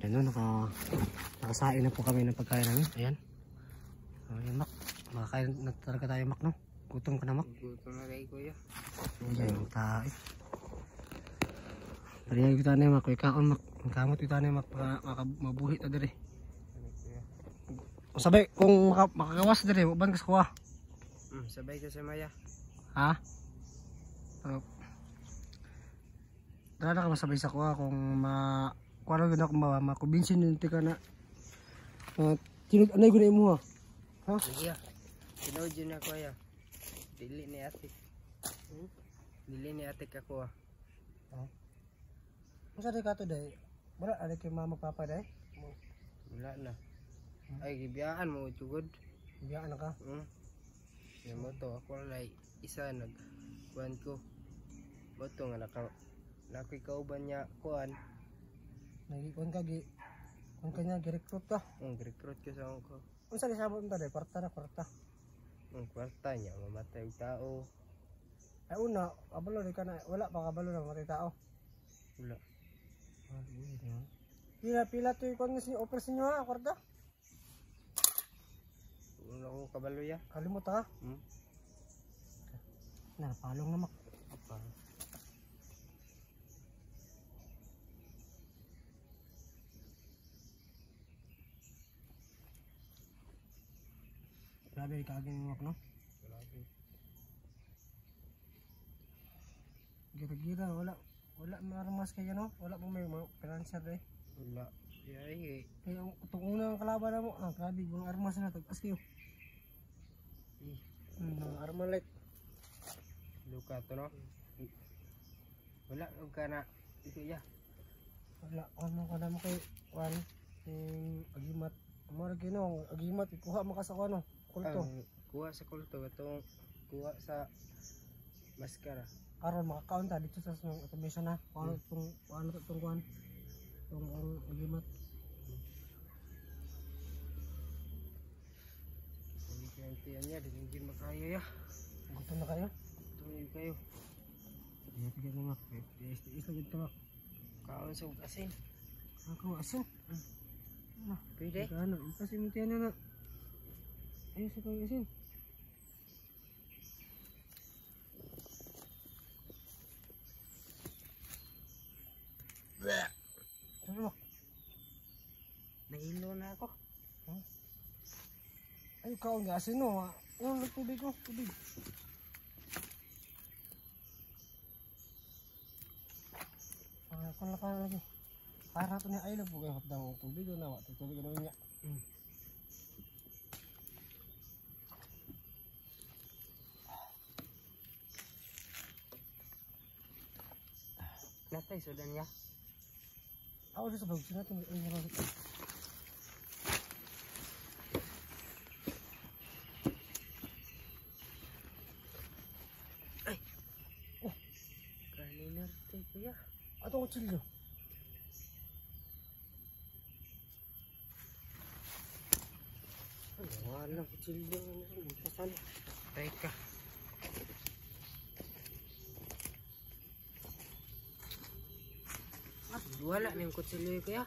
Yan, nakasain na po kami ng pagkain namin. Ayan. Ayan, Mak. Makakain na talaga tayo, Mak, no? Gutom ka na, Mak. Gutom na kayo, kuya. Ayan, yung tayo. Pariyag kita na, Mak. Ikaon, Mak. Ang kamot kita na, Mak. Mabuhi ta diri. Sabay, kung makagawas diri, uban ka sa kuha. Sabay ka sa Maya. Ha? Dala ka masabay sa kuha kung kuha na gano'n kung makubinsin yung tika na anay gano'n mo, ha? Sige, tinood yun na, kuya. Dili ni ate. Dili ni ate ka, kuha. Masa di ka to, day? Wala, adik yung mama papa, day? Wala na. Ay, gibiyaan mo, tugod. Biyaan na ka? Yan mo to, ako lang isa nagkuhan ko. Boto nga nakikauban niya kuhan. Nagikuhan ka, kuhan ka niya, gi-recruit ka? Recruit ko sa ko. Kung saan isabot mo ta, day? Kwarta na, kwarta. Kwarta niya, mamatay tao. Ay una, kabalo di ka na, wala pa kabalo na matay tao. Wala. Pila to yung kuhan nga operasyon nyo, ha, kwarta? Wala ko kabalo ya. Kalimut ha? Napalong na, Mak. Apa? Grabe, ikagin mo, Mak, no? Grabe. Gira-gira, wala marmas kayo, no? Wala pong may pinansyar, eh. Wala. Yay. Kaya itong unang kalaban na mo, grabe, yung armas na, tagpas kayo. Arma like. Luka to, no? Wala ka na. Ito ya. Wala, ano ka naman kay Juan, agimat. Amara gino, agimat, ikuha mo ka sa ano, kulto. Kuha sa kulto, itong kuha sa maskara. Karon makakaon ta dito sa automation na. Ano itong Juan, itong agimat. Yan niya, dinigin makaya ya. Gutom na kayo? Tuloy kayo. Tignan mo, Mak. Is na dito, Mak. Kaon sa asin. Ako, asin? Pwede? Ano, ipasin mo tiyan na. Ayun sa kong asin. Ano, Mak? Nahilo na ako. Ay, kaon nga asin, no? Ano, tubig ko, tubig. Kung laka lagi. Para ito niya ay lang po kayo hapdang tubig o nawa. Tubig na niya. Natay, sudan niya. Ako dito sa bagus natin. Ay! Oh! Kanina rin kuya. Atong kutsilyo. Walang kutsilyo. Pasan? Teka. Wala na yung kutsilyo kuya.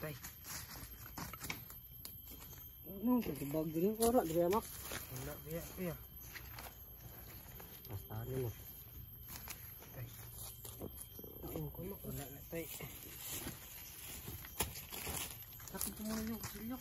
Tay. Ano? Pagkabag din yung kora. Diri Mak. Wala kuya kuya. Basta rin mo. Tay. Wala na tay. Tapos mo na yung kutsilyo.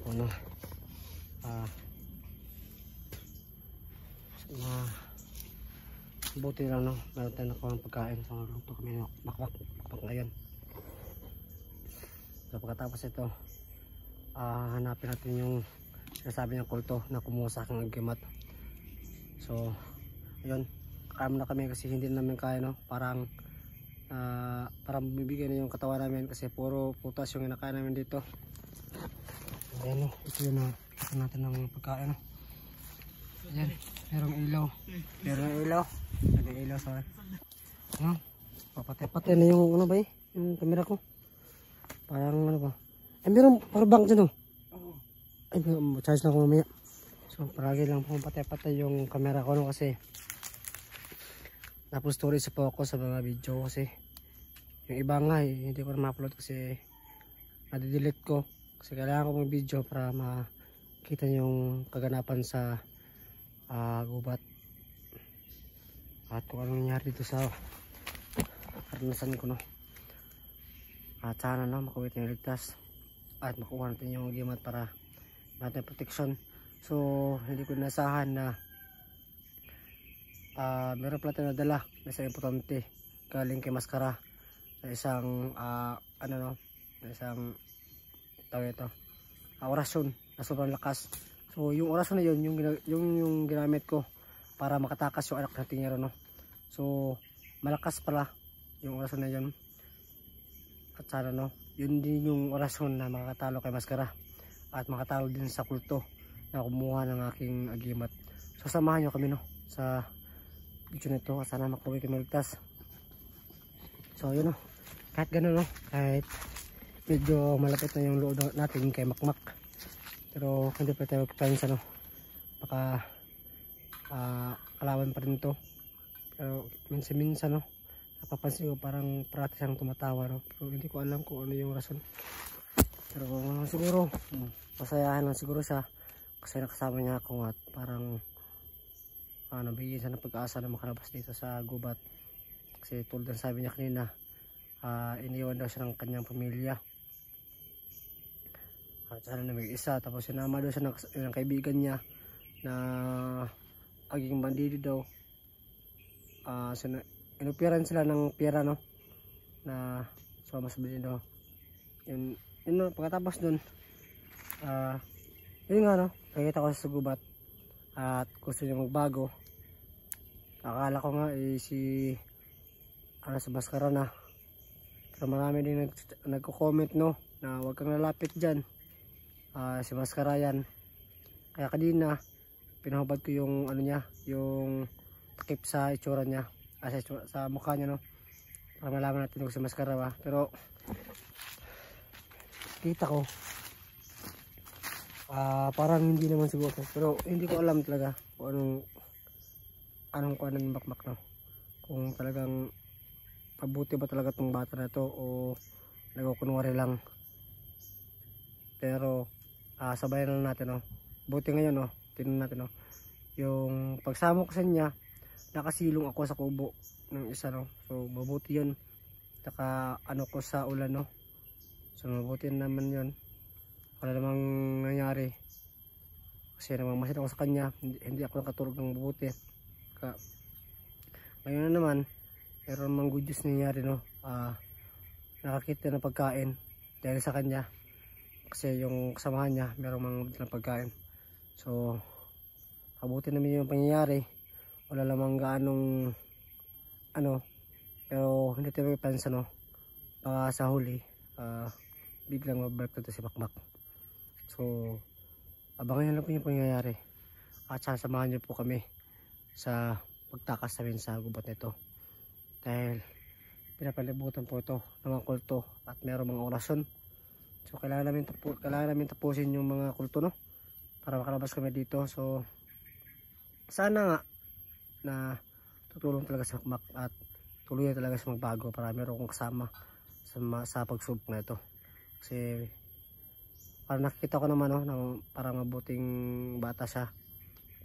Ano buti lang no, meron tayo nakuha ng pagkain. So luto kami ng bakbak ngayon. So pagkatapos ito, hanapin natin yung sinasabi ng kulto na kumuha sa aking agimat. So ayun, kakain na kami kasi hindi namin kaya no, parang bibigyan na yung katawan namin kasi puro putas yung inakain namin dito. Ayan no, ito yun na natin ng pagkain no. Ayan, merong ilaw. May ilaw sa ano, papatay na yung ano ba yung camera ko. Parang ano ba? Ay meron power bank dyan oh. Ay charge lang ko mamaya. So paragi lang po patay yung camera ko no kasi tapos storage po ako sa mga video kasi yung iba nga hindi ko na ma-upload kasi nadidelete ko kasi kailangan ko mag video para makita yung kaganapan sa gubat at kung anong nangyari dito sa karanasan ko no. At sana no makuha natin yung ligtas at makuha natin yung gimat para natin protection. So hindi ko nasahan na meron pala tayo nadala na isang importante galing kay Maskara na isang ano no, na isang tawag ito orasyon na sobrang lakas. So yung orasyon na yun yung ginamit ko para makatakas yung anak ng tingero no. So malakas pala yung orasyon na yun at sana no yun din yung orasyon na makakatalo kay Maskara at makatalo din sa kulto na kumuha ng aking agimat. So samahan nyo kami no sa video nito, sana makuha kayo maligtas. So yun no, kahit gano'n no, kahit medyo malapit na yung load natin kay Makmak, pero hindi pa tayo magkakansa no, baka kalaban pa rin to. Pero minsan no, napapansin ko parang parati siyang tumatawa no, pero hindi ko alam kung ano yung rason. Pero siguro masayahan lang siguro siya kasi nakasama niya ako at parang nabigyan siya ng pag-asa na makalabas dito sa gubat kasi tulad ng sabi niya kanina, iniwan daw siya ng kanyang pamilya at sana na mag-isa, tapos sinama daw siya ng kaibigan niya na aging bandido daw. Inupiran sila ng pera no na sumama sa bandido yun no. Pagkatapos dun yun nga no, nakikita ko sa gubat at gusto niya magbago. Akala ko nga si sa Maskara na, pero marami din nagko-comment no na huwag kang lalapit dyan, si Maskara yan. Kaya kanina pinahubad ko yung ano niya, yung takip sa itsura niya, sa mukha niya no, para malaman natin kung si Maskara ba. Pero kita ko parang hindi naman siguro, pero hindi ko alam talaga kung anong bakbak no, kung talagang mabuti ba talaga tong bata na to o nagkukunwari lang. Pero sabayan lang natin no, buti ngayon no, tingnan natin no, yung pagsamo ko sa niya nakasilong ako sa kubo ng isa no, so mabuti yun. Saka ano ko sa ulan no, so mabuti naman yun, wala namang nangyari kasi namamasid ako sa kanya, hindi ako nakatulog ng mabuti. Ngayon na naman meron mang good news nangyari no, nakakita ng pagkain dahil sa kanya kasi yung kasamahan niya meron mang ng pagkain. So mabuti naman yung pangyayari, wala lamang gaanong ano, pero hindi tayo magpansa no, baka sa huli biglang mabalik na si Makmak. So abangan nyo lang po yung pangyayari at sasamahan nyo po kami sa pagtakas namin sa gubat nito dahil pinapalibutan po ito ng mga kulto at mayroong mga orasyon. So kailangan namin tapusin yung mga kulto no para makalabas kami dito. So sana nga na tutulong talaga sa Makmak at tuloy na talaga sa magbago para meron kong kasama sa pagsubok na ito. Kasi parang nakikita ko naman no, parang mabuting bata siya,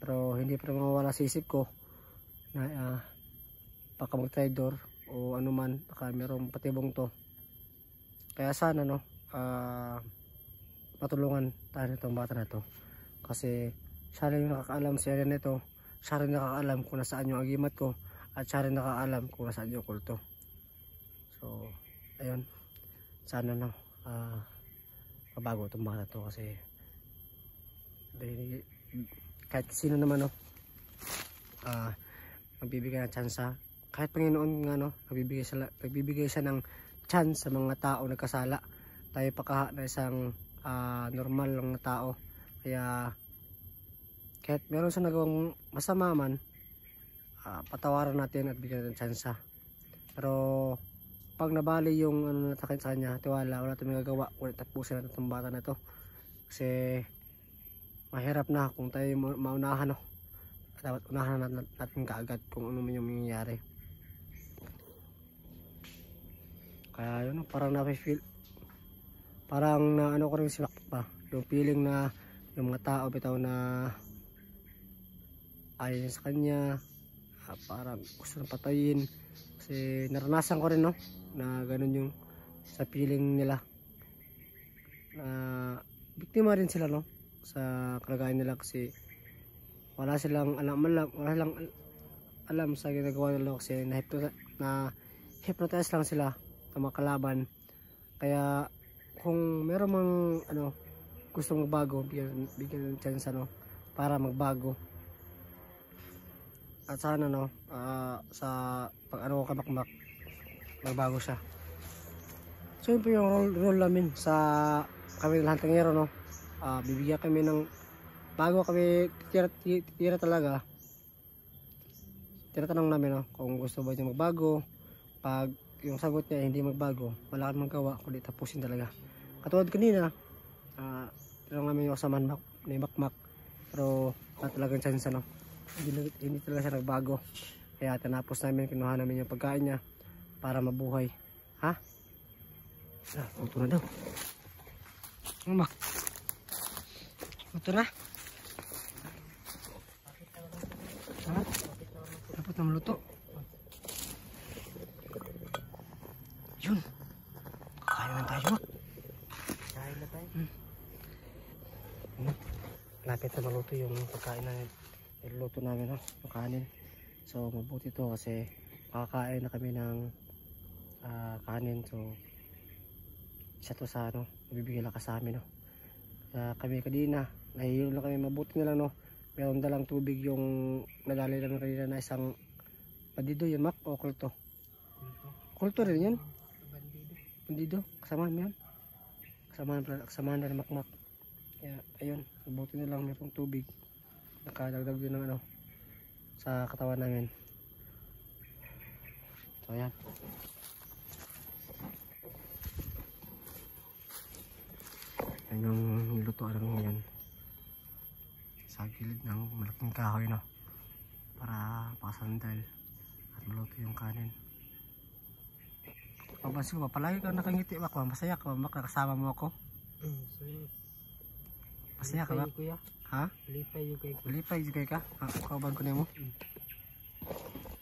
pero hindi pa mawala sa isip ko na baka mag-traitor o anuman, baka merong patibong to. Kaya sana no, matulungan tayo nitong bata na to kasi siya rin yung nakakaalam sa area nito, siya rin nakakaalam kung nasaan yung agimat ko at siya rin nakaalam kung nasaan yung kulto. So ayun, sana no mabago itong bata to, kasi kahit sino naman no magbibigay ng tsansa, kahit Panginoon nga no, nagbibigay siya ng chance sa mga tao nagkasala. Tayo pakaha na isang normal lang na tao, kaya kahit meron siya nagawang masama man, patawaran natin at bigyan ng tsansa. Pero pag nabali yung natakin sa kanya, tiwala, wala tayong magagawa kundi tapusin natin itong bata na to, kasi mahirap na kung tayo maunahan no. Dapat unahan natin kaagad kung ano man yung mangyayari. Kaya yun, parang na-feel, parang na ano ko rin si pa, yung feeling na yung mga tao bitaw na ayaw sa kanya, parang gusto na patayin, kasi naranasan ko rin no, na ganun yung sa feeling nila, na biktima rin sila no sa kalagayan nila, kasi wala silang alam sa ginagawa nila, kasi na-hypnotize lang sila na makalaban. Kaya kung meron mang gustong magbago, bigyan ng chance no, para magbago. At sana no, sa pag kabakbak, magbago siya. So yun po yung role namin sa kami lahat ng hero no. Bibigyan kami ng bago kami tira talaga. Tinatanong namin no, kung gusto ba niya magbago. Pag yung sagot niya hindi magbago, wala kang magawa kundi tapusin talaga. Katulad kanina, tinanong namin yung kasamahan ni Makmak, pero wala talagang chance no. Hindi talaga siya nagbago. Kaya tinapos namin, kinuha namin yung pagkain niya para mabuhay. Ha? Ito na daw. Mak. Ito na. Ha? Dapat na maluto. Yun. Kakain na tayo, Mak. Kain na tayo. Lapit na maluto yung pagkain na niluto namin, no? Yung kanin. So mabuti to kasi makakain na kami ng kanin. So isa to sa mabibigyan lang ka sa amin, no? Kami kanina nahihilo na kami, mabuti na lang no, meron dalang tubig yung nadali namin kanina na isang bandido. Yun, Mak, o kulto? Kulto rin yan. Bandido, kasamahan mo yan. Kasamahan na Makmak. Kaya ayun, mabuti na lang merong tubig, nakadagdag din ng sa katawan namin. So ayan, yan yung nilutoan namin ngayon sa gilid ng malaking kahoy, no, para pakasandal at maluto yung kanin. Papansin ko ba, palagi ka nakangiti, Mak. Masaya ka, Mak, nakasama mo ako. Masaya ka, Mak? Ha? Lipay yung kay ko. Lipay yung kay ka? Kauban ko na mo?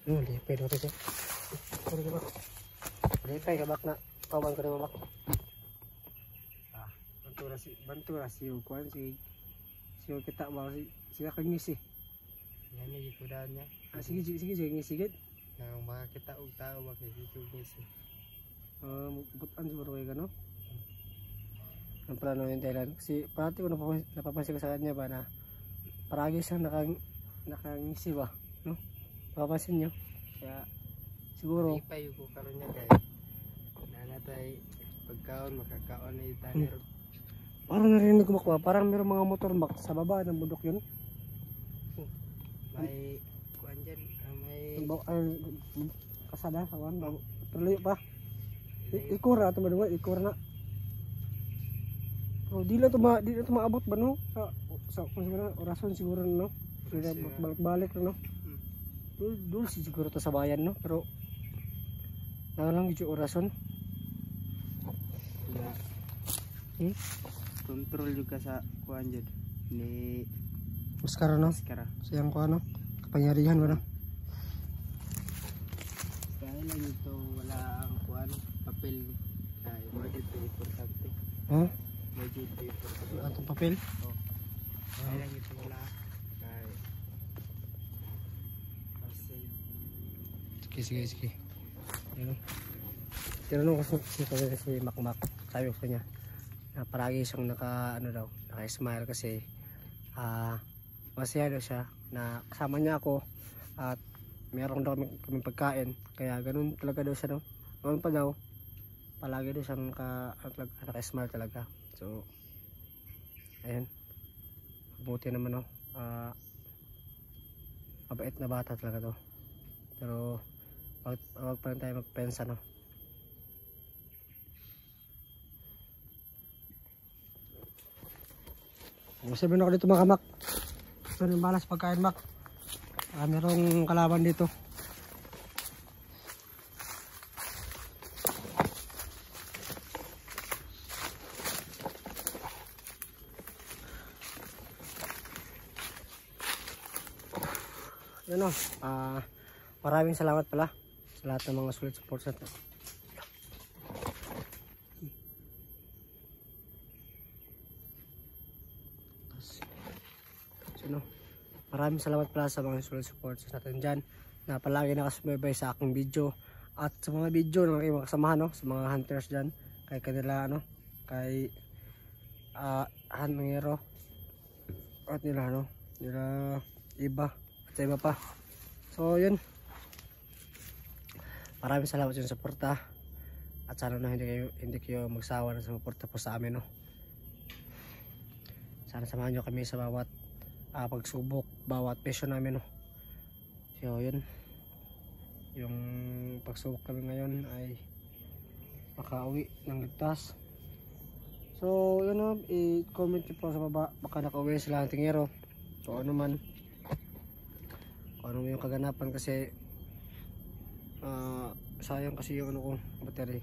Lipay na ito siya. Sorry ka, Mak. Lipay ka, Mak, na kauban ko na mo, Mak. Bantura si Ukuan, si kita ba, siya kagngisi. Yan yung ikudan niya. Sige, ngisigit. Nang makakita og tao, makikigis. Butan siguro kayo gano. Ang plano yung Thailand, kasi parati ko napapansin ko sa kanya ba na paragi siyang nakangisi ba, no? Napapansin nyo, kaya siguro Lipay yung karon niya kay nanatay pagkaon, makakaon na yung tanir. Parang narinig ko, Mak, parang mayroong mga motor, Mak, sa baba ng bundok yun. May kuan dyan, may kasada, kawan, tuloy pa. Ikor na ito, madungay, ikor na. Oh, di na ito maabot ba, no? Sa orason siguro, no? Balik-balik, no? Dul siguro ito sa bayan, no? Pero lang yung orason. Kontrol juga sa kuan dyan ni Maskara, no? Maskara. Siyang ko, no? Kapangyarihan ba, no? Dahil lang ito wala ang kuan papel ay budget pa importante. Budget pa importante. Atong papel? Oh. Dahil lang ito wala kay kasi Sige. Yun. Tinanong ko si Makmak. Sabi ko sa kanya na palagi siyang naka-smile kasi masaya daw siya na kasama niya ako at meron daw kaming pagkain. Kaya ganun talaga daw siya, no? Ganun pa daw. Palagi daw siyang naka-smile talaga. So, ayun. Mabuti naman, no? Mabait na bata talaga to. Pero wag pa rin tayo magpensa, no? Sabihin ako dito mga kamak. Ito yung balas pagkain, Mak. Merong kalaban dito. Yun o. Maraming salamat pala sa lahat ng mga sulit support sa ito. Maraming salamat pala sa mga sulit support sa natin dyan na palagi nakasubaybay sa aking video at sa mga video ng aking mga kasamahan, no? Sa mga hunters dyan kay kanila, no? Kay Hanmero at nila, no? Nila iba at sa iba pa. So yun, maraming salamat sa suporta at sana na hindi kayo magsawa na sa suporta po sa amin, no? Sana samahan nyo kami sa bawat pagsubok, bawat mission namin, no? So yun, yung pagsubok kami ngayon ay makauwi ng ligtas. So yun, no? I-comment nyo po sa baba baka nakauwi sila ng tingero. So ano man, kung ano yung kaganapan kasi sayang kasi yung ano kong battery,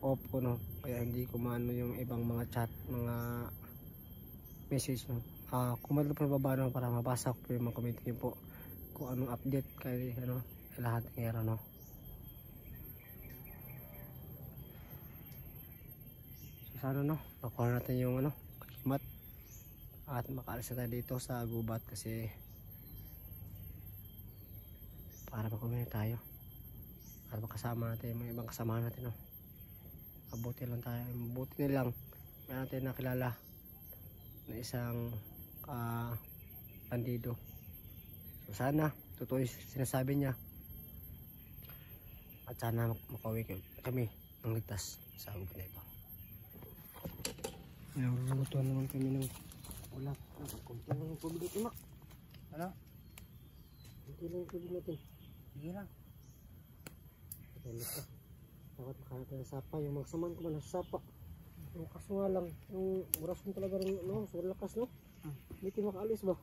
off ko, no? Kaya hindi ko maano yung ibang mga chat, mga message, no? Comment po na baba, no? Para mabasa ko po yung mga comment niyo po kung anong update kay lahat ng era, no? So sana, no, makuha natin yung kakimat at makaalis na tayo dito sa gubat kasi para makumina tayo, para makasama natin yung mga ibang kasama natin, no? Mabuti lang tayo, mabuti nilang may natin nakilala na isang bandido. So sana totoo yung sinasabi niya at sana makauwi kami ng ligtas sa gubat na ito. Lulutuan naman kami ng ulat. Kunti lang yung tubig natin, Mak. Ano? Kunti lang yung tubig natin. Sige lang. Dapat makahanap ng sapa. Yung magsaman ko man sa sapa. Yung kaso nga lang, yung burason talaga rin, sobrang lakas, no? Hindi tayo makaalis ba?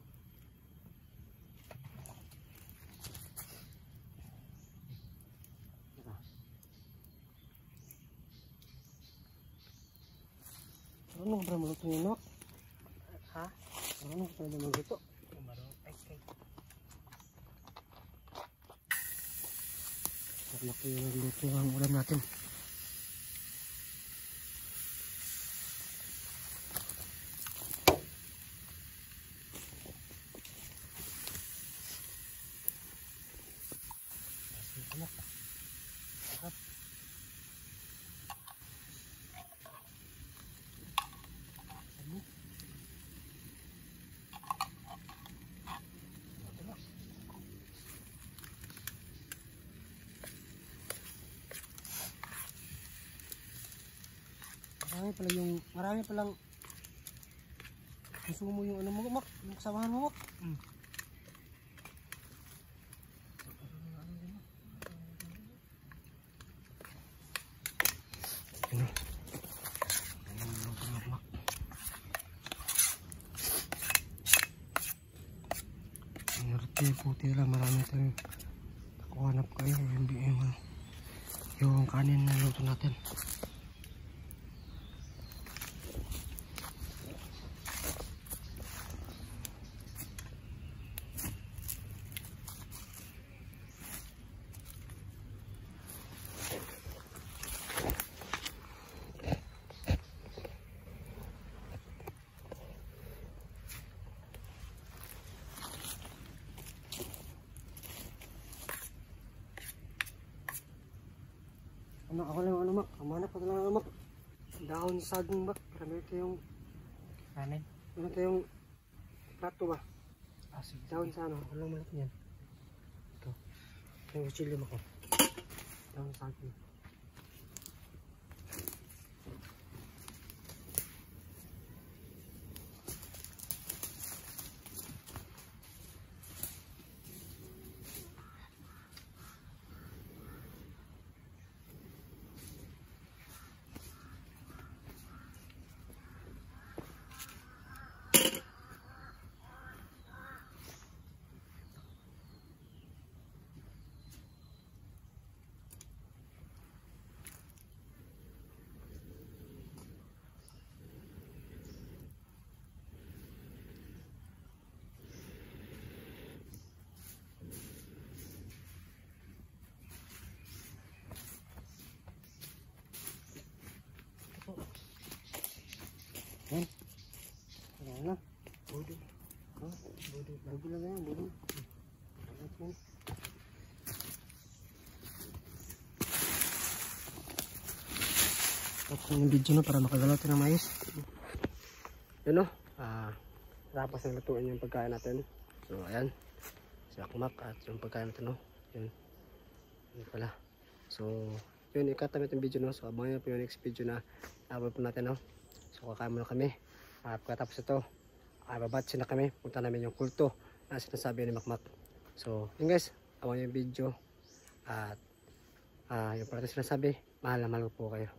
Ano ka pala maluto niyo, Nok? Ha? Ano ka pala maluto? Laki yung luto ang ulam natin. Marami palang konsumo yung ano mo, Mak, yung kasamahan mo, Mak. Puti lang, marami tayong nakuhanap kayo, yung kanin na luto natin. Mak, ako lang ano mak. Kamanap ko lang ano mak. Dahon sa saging mak. Para meron tayong, Kanin? meron tayong plato ba? Sige. Dahon sa ano. Ako lang malap niyan. Ito. Yung chili mak ko. Dahon sa saging. Yan. Ano na? Budo. Ha? Budo lang yan. Budo. Tapos yung video na para makagalaw tayo ng mais. Yun o. Tapos na lutuin yung pagkain natin. So ayan. Si Akmak at yung pagkain natin o. Yun. Yun pala. So yun, ikatamit yung video no. So abangan nyo po yung next video na upload po natin no. So kakain muna kami. At pagkatapos ito, babatsin na kami. Punta namin yung kulto na sinasabi ni Makmak. So yun guys, abangan nyo yung video. At yung pala sinasabi, mahal na mahal po kayo.